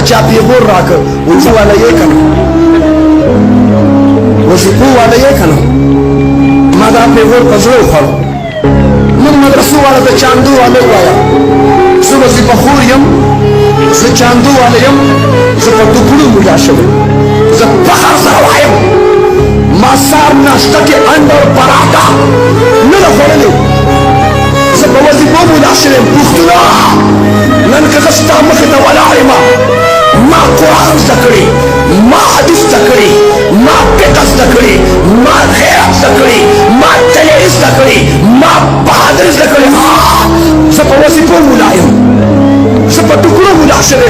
चा पेगोर राकर वजू वाला ये कना वजीफो वाला ये कना मादा पेगोर कजरो खड़ो मन मदरसों वाला तो चांदू वाले वाया सो वजीफा खोर यम सो चांदू वाले यम सो पटुकुड़ू मुजाशब सो पखर सरवायम मासार नाश्ता के अंडा और पराठा न खोलने सो वजीफो मुजाशब पुख्तुला नन कस्ता मखता वाला आलिमा मा कुरान ज़करी मा हदीस ज़करी मा क़ितास ज़करी मा ग़ैरत ज़करी मा तलीस ज़करी मा बहादुर ज़करी सब वज़ीफ़ो मुलायम सब टुकड़ों मुलाशरे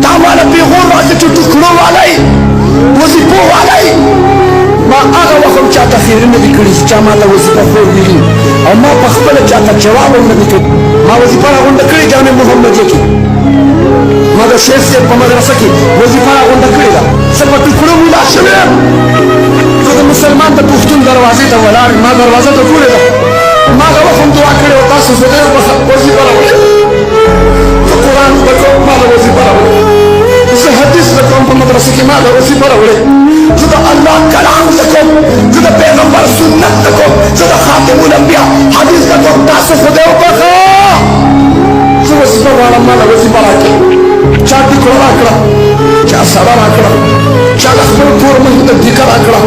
तामाला बेगोर वाले जो टुकड़ों वाला ही वज़ीफ़ो वाला ही माँ आगा वक़्त चाहता फिर में दिखड़ी चामाला वज़ीफ़ा खोल मिली और माँ बख्तल चाहता जवाब उन्हें दिखड़ी माँ वज़ीफ़ा उन्हें दिखड़ी जाने मोहम्मद जी मगर शेख से मदरसा की वजीफा उन्हें करेगा सब टुकड़ों मिला शबीर तो मुसलमान तो पुख्तून दरवाजे तो वाला माँ दरवाजा तो खुलेगा माँ का वक़्त दुआ करे होता सुसुदे वजीफा रहो तो कुरान बच्चों माँ का वजीफा रहो उसे हदीस बच्चों को मदरसा की माँ का वजीफा रहो जो तो अल्लाह कलाम तको जो तो पैगंबर सुन्नत तको जो तो खातिमुल अंबिया हदीस तको तासुफ खुदे ऊपर जो वजीफा वाला माँ का वजीफा रखे चाटी कोड़ा करा चा सारा रखड़ा चा लखपत पूर्व में तो दिखा रखड़ा